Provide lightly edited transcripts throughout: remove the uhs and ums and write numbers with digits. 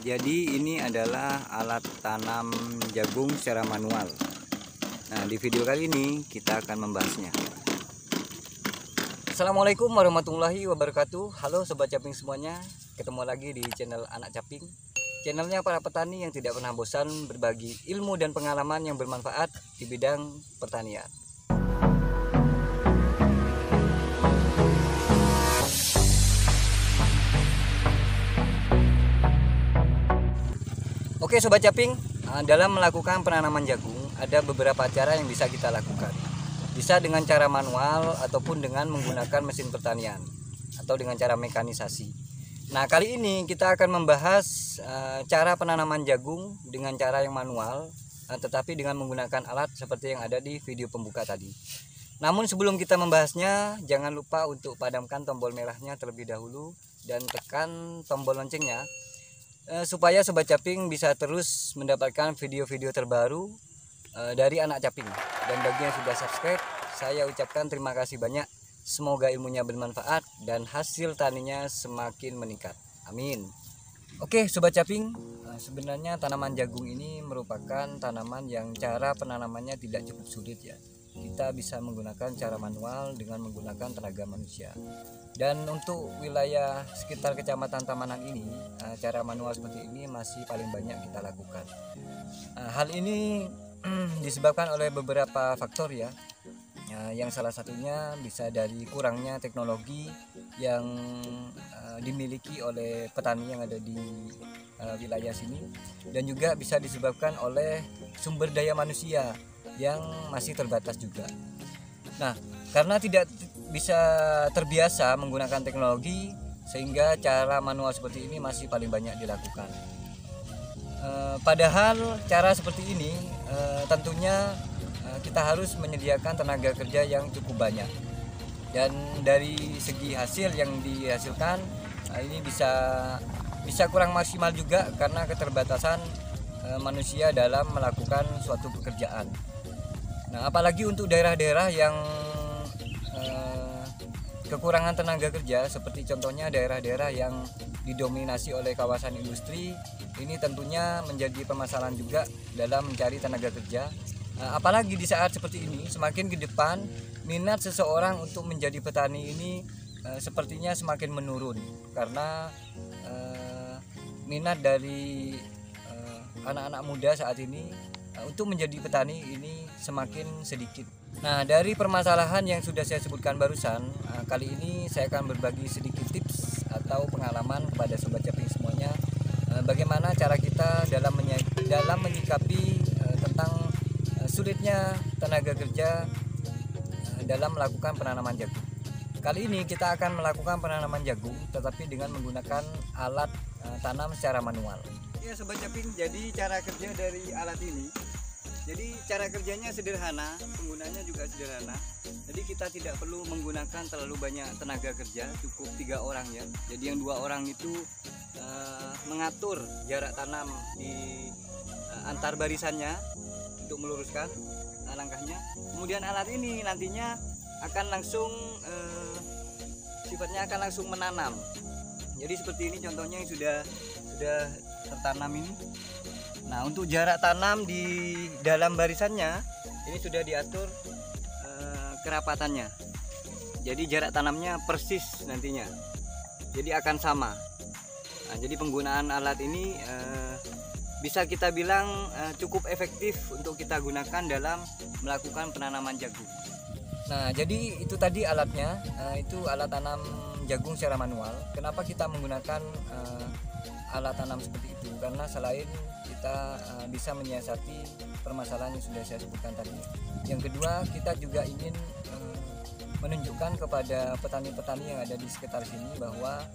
Jadi ini adalah alat tanam jagung secara manual. Nah, di video kali ini kita akan membahasnya. Assalamualaikum warahmatullahi wabarakatuh. Halo Sobat Caping semuanya. Ketemu lagi di channel Anak Caping. Channelnya para petani yang tidak pernah bosan berbagi ilmu dan pengalaman yang bermanfaat di bidang pertanian. Oke Sobat Caping, dalam melakukan penanaman jagung ada beberapa cara yang bisa kita lakukan. Bisa dengan cara manual ataupun dengan menggunakan mesin pertanian atau dengan cara mekanisasi. Nah, kali ini kita akan membahas cara penanaman jagung dengan cara yang manual, tetapi dengan menggunakan alat seperti yang ada di video pembuka tadi. Namun sebelum kita membahasnya, jangan lupa untuk padamkan tombol merahnya terlebih dahulu dan tekan tombol loncengnya supaya Sobat Caping bisa terus mendapatkan video-video terbaru dari Anak Caping. Dan bagi yang sudah subscribe, saya ucapkan terima kasih banyak. Semoga ilmunya bermanfaat dan hasil taninya semakin meningkat. Amin. Oke Sobat Caping, sebenarnya tanaman jagung ini merupakan tanaman yang cara penanamannya tidak cukup sulit ya. Kita bisa menggunakan cara manual dengan menggunakan tenaga manusia. Dan untuk wilayah sekitar Kecamatan Tamanan ini, cara manual seperti ini masih paling banyak kita lakukan. Hal ini disebabkan oleh beberapa faktor ya. Yang salah satunya bisa dari kurangnya teknologi yang dimiliki oleh petani yang ada di wilayah sini, dan juga bisa disebabkan oleh sumber daya manusia yang masih terbatas juga. Nah, karena tidak bisa terbiasa menggunakan teknologi, sehingga cara manual seperti ini masih paling banyak dilakukan. Padahal cara seperti ini tentunya kita harus menyediakan tenaga kerja yang cukup banyak, dan dari segi hasil yang dihasilkan ini bisa kurang maksimal juga karena keterbatasan manusia dalam melakukan suatu pekerjaan. Nah, apalagi untuk daerah-daerah yang kekurangan tenaga kerja, seperti contohnya daerah-daerah yang didominasi oleh kawasan industri, ini tentunya menjadi permasalahan juga dalam mencari tenaga kerja. Apalagi di saat seperti ini, semakin ke depan minat seseorang untuk menjadi petani ini sepertinya semakin menurun, karena minat dari anak-anak muda saat ini untuk menjadi petani ini semakin sedikit. Nah, dari permasalahan yang sudah saya sebutkan barusan, kali ini saya akan berbagi sedikit tips atau pengalaman kepada Sobat Caping semuanya, bagaimana cara kita dalam menyikapi tentang sulitnya tenaga kerja dalam melakukan penanaman jagung. Kali ini kita akan melakukan penanaman jagung tetapi dengan menggunakan alat tanam secara manual. Ya Sobat Caping, jadi cara kerja dari alat ini, jadi cara kerjanya sederhana, penggunanya juga sederhana. Jadi kita tidak perlu menggunakan terlalu banyak tenaga kerja, cukup 3 orang ya. Jadi yang 2 orang itu mengatur jarak tanam di antar barisannya untuk meluruskan langkahnya. Kemudian alat ini nantinya akan langsung sifatnya akan langsung menanam. Jadi seperti ini contohnya yang sudah tertanam ini. Nah, untuk jarak tanam di dalam barisannya ini sudah diatur kerapatannya. Jadi jarak tanamnya persis nantinya. Jadi akan sama. Nah, jadi penggunaan alat ini bisa kita bilang cukup efektif untuk kita gunakan dalam melakukan penanaman jagung. Nah, jadi itu tadi alatnya, itu alat tanam jagung secara manual. Kenapa kita menggunakan alat tanam seperti itu? Karena selain kita bisa menyiasati permasalahan yang sudah saya sebutkan tadi, yang kedua kita juga ingin menunjukkan kepada petani-petani yang ada di sekitar sini bahwa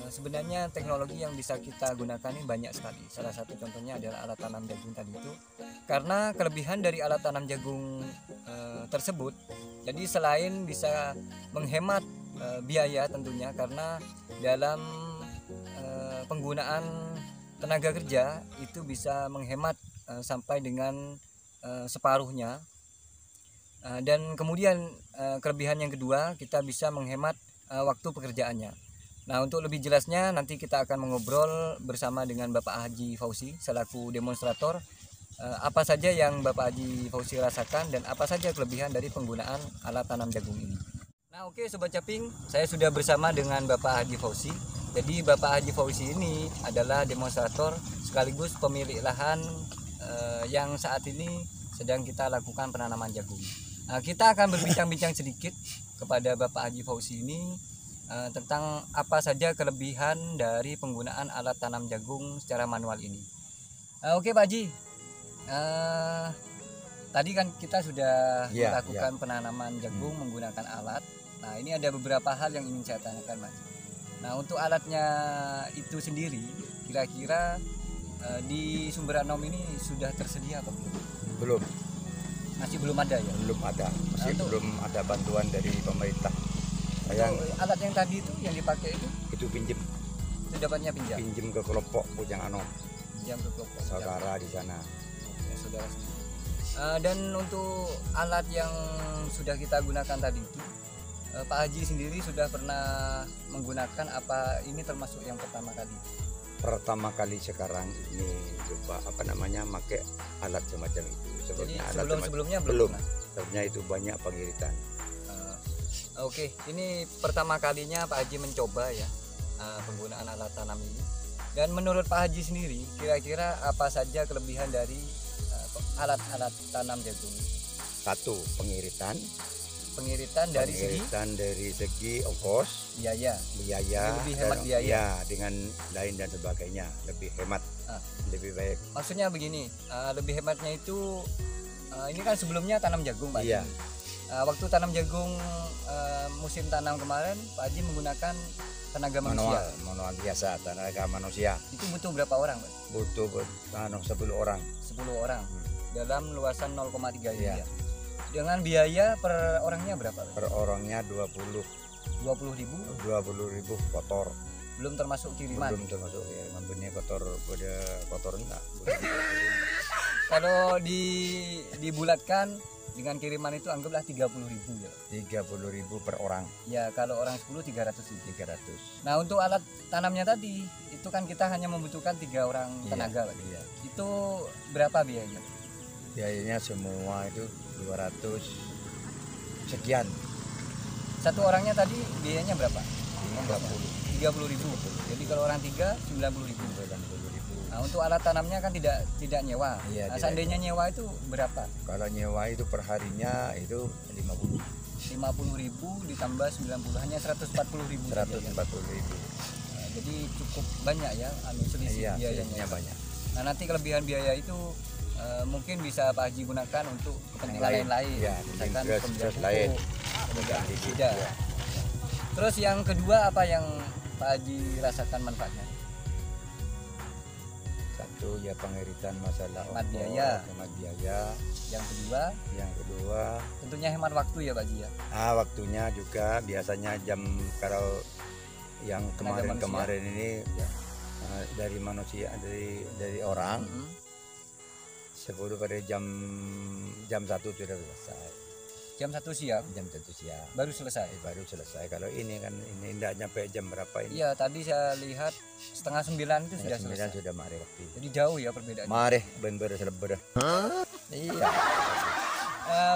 sebenarnya teknologi yang bisa kita gunakan ini banyak sekali. Salah satu contohnya adalah alat tanam jagung tadi itu. Karena kelebihan dari alat tanam jagung tersebut, jadi selain bisa menghemat biaya tentunya, karena dalam penggunaan tenaga kerja itu bisa menghemat sampai dengan separuhnya. Dan kemudian kelebihan yang kedua, kita bisa menghemat waktu pekerjaannya. Nah, untuk lebih jelasnya nanti kita akan mengobrol bersama dengan Bapak Haji Fauzi selaku demonstrator. Apa saja yang Bapak Haji Fauzi rasakan dan apa saja kelebihan dari penggunaan alat tanam jagung ini. Nah, oke Sobat Caping, saya sudah bersama dengan Bapak Haji Fauzi. Jadi Bapak Haji Fauzi ini adalah demonstrator sekaligus pemilik lahan yang saat ini sedang kita lakukan penanaman jagung. Nah, kita akan berbincang-bincang sedikit kepada Bapak Haji Fauzi ini tentang apa saja kelebihan dari penggunaan alat tanam jagung secara manual ini. Oke Pak Haji, tadi kan kita sudah melakukan penanaman jagung menggunakan alat. Nah, ini ada beberapa hal yang ingin saya tanyakan Mas. Nah, untuk alatnya itu sendiri kira-kira di Sumber Anom ini sudah tersedia atau belum? Belum. Masih belum ada ya? Belum ada. Masih belum ada bantuan dari pemerintah. Alat yang tadi itu yang dipakai itu pinjem. Itu dapatnya pinjam. Pinjem ke kelompok Bujang Anom. Pinjam ke kelompok saudara di sana. Ya, saudara. Dan untuk alat yang sudah kita gunakan tadi itu, Pak Haji sendiri sudah pernah menggunakan apa ini termasuk yang pertama kali? Pertama kali sekarang ini coba pakai alat semacam itu. Sebelumnya belum. Sebelumnya itu banyak pengiritan. Oke, ini pertama kalinya Pak Haji mencoba ya penggunaan alat tanam ini. Dan menurut Pak Haji sendiri, kira-kira apa saja kelebihan dari alat-alat tanam jagung? Satu, pengiritan dari segi ongkos, biaya lebih hemat biaya. Ya, dengan lain dan sebagainya lebih hemat, lebih baik. Maksudnya begini, lebih hematnya itu ini kan sebelumnya tanam jagung Pak Haji. Waktu tanam jagung musim tanam kemarin Pak Haji menggunakan tenaga manusia. Manual biasa, tenaga manusia. Itu butuh berapa orang Pak? Butuh 10 orang. 10 orang dalam luasan 0,3 ya. Dengan biaya per orangnya berapa Pak? Per orangnya 20.000 kotor. Belum termasuk kiriman. Belum termasuk ya, membeli kotor enggak. Kalau dibulatkan dengan kiriman itu anggaplah 30.000 ya. 30.000 per orang. Ya, kalau orang 10 300.000. 300. Nah, untuk alat tanamnya tadi itu kan kita hanya membutuhkan 3 orang tenaga. Iya. Itu berapa biayanya? Biayanya semua itu 200 sekian. Satu orangnya tadi biayanya berapa? 30.000. Jadi kalau orang 3 90.000. Nah, untuk alat tanamnya kan tidak nyewa. Nah, seandainya nyewa itu berapa? Kalau nyewa itu per harinya itu 50.000 ditambah 90 hanya 140.000. 140.000. Nah, jadi cukup banyak ya selisih biayanya banyak. Nah, nanti kelebihan biaya itu mungkin bisa Pak Haji gunakan untuk kepentingan lain. Ya, misalkan pembelian lain. Tidak. Terus yang kedua apa yang Pak Haji rasakan manfaatnya? Satu ya pengiritan masalah hemat biaya. Yang kedua tentunya hemat waktu ya Pak Haji ya. Waktunya juga biasanya kalau yang kemarin ini dari manusia dari orang 10 pada jam 1 sudah selesai. Jam 1 siang baru selesai. Kalau ini kan ini tidak nyampe jam berapa ini? Iya, tadi saya lihat 8:30 itu sudah selesai. Sudah mari waktu. Jadi jauh ya perbedaannya. Mari bener seleber. Iya.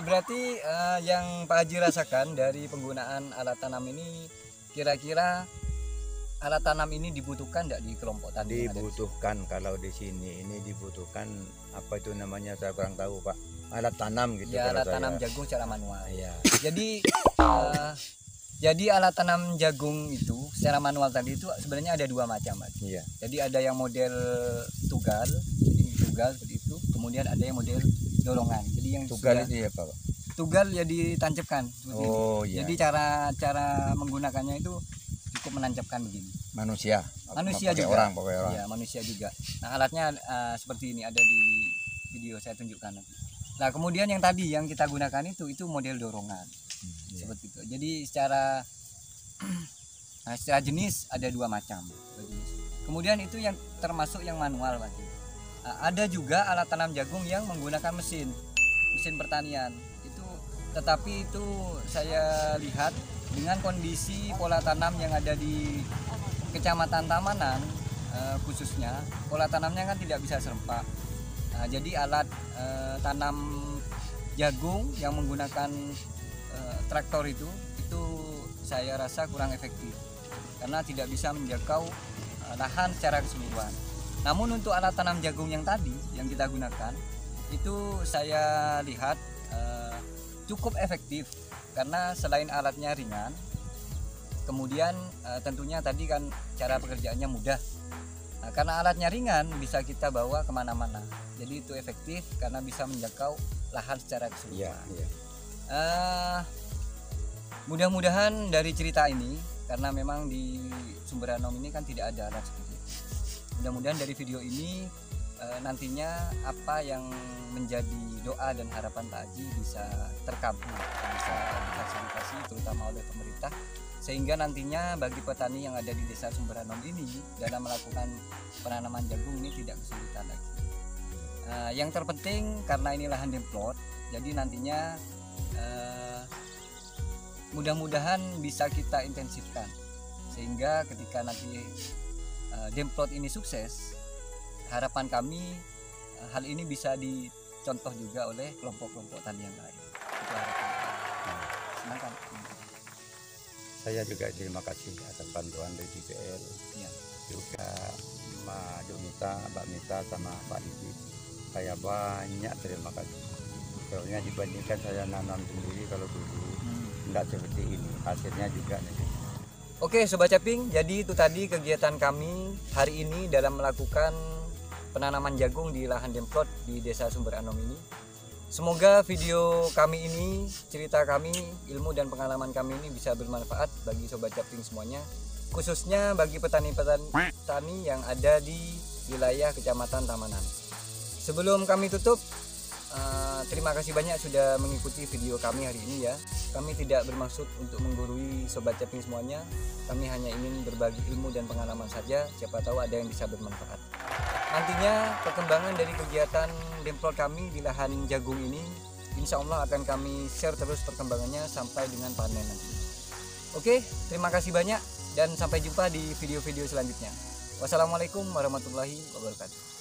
Berarti yang Pak Haji rasakan dari penggunaan alat tanam ini, kira-kira alat tanam ini dibutuhkan tidak di kelompok tani? Dibutuhkan. Kalau di sini ini dibutuhkan apa itu namanya, saya kurang tahu Pak. Alat tanam gitu ya, alat tanam jagung secara manual. Iya. Jadi alat tanam jagung itu secara manual tadi itu sebenarnya ada 2 macam Mas. Iya. Jadi ada yang model tugal seperti itu, kemudian ada yang model dorongan. Jadi yang tugal itu ya Pak? Tugal ya ditancapkan seperti ini. Iya. Jadi cara menggunakannya itu cukup menancapkan begini. Manusia juga. Orang. Ya, manusia juga. Nah, alatnya seperti ini, ada di video saya tunjukkan nanti. Nah, kemudian yang tadi yang kita gunakan itu model dorongan. Seperti itu. Jadi secara jenis ada 2 macam. Kemudian itu yang termasuk yang manual Pak. Ada juga alat tanam jagung yang menggunakan mesin pertanian. Tetapi itu saya lihat dengan kondisi pola tanam yang ada di Kecamatan Tamanan, khususnya pola tanamnya kan tidak bisa serempak. Nah, jadi alat tanam jagung yang menggunakan traktor itu saya rasa kurang efektif karena tidak bisa menjangkau lahan secara keseluruhan. Namun untuk alat tanam jagung yang tadi yang kita gunakan itu saya lihat cukup efektif karena selain alatnya ringan, kemudian tentunya tadi kan cara pekerjaannya mudah. Nah, karena alatnya ringan bisa kita bawa kemana-mana, jadi itu efektif karena bisa menjangkau lahan secara keseluruhan. Mudah-mudahan dari cerita ini, karena memang di Sumber Anom ini kan tidak ada alat seperti itu, mudah-mudahan dari video ini nantinya apa yang menjadi doa dan harapan Pak Haji bisa terkabul, bisa difasilitasi terutama oleh pemerintah, sehingga nantinya bagi petani yang ada di desa Sumber Anom ini dalam melakukan penanaman jagung ini tidak kesulitan lagi. Yang terpenting karena ini lahan demplot, jadi nantinya mudah-mudahan bisa kita intensifkan sehingga ketika nanti demplot ini sukses, harapan kami hal ini bisa dicontoh juga oleh kelompok-kelompok tani yang lain. Itu harapan kami. Silakan. Saya juga terima kasih atas bantuan dari BPL, Ya. juga Mbak Mita, Mbak Mita sama Pak Didi. Saya banyak terima kasih. Soalnya dibandingkan saya nanam sendiri kalau dulu enggak seperti ini, hasilnya juga nih. Oke Sobat Caping, jadi itu tadi kegiatan kami hari ini dalam melakukan penanaman jagung di lahan demplot di desa Sumber Anom ini. Semoga video kami ini, cerita kami, ilmu dan pengalaman kami ini bisa bermanfaat bagi Sobat Caping semuanya, khususnya bagi petani yang ada di wilayah Kecamatan Tamanan. Sebelum kami tutup, terima kasih banyak sudah mengikuti video kami hari ini ya. Kami tidak bermaksud untuk menggurui Sobat Caping semuanya. Kami hanya ingin berbagi ilmu dan pengalaman saja. Siapa tahu ada yang bisa bermanfaat. Nantinya perkembangan dari kegiatan demplot kami di lahan jagung ini, insya Allah akan kami share terus perkembangannya sampai dengan panen nanti. Oke, terima kasih banyak dan sampai jumpa di video-video selanjutnya. Wassalamualaikum warahmatullahi wabarakatuh.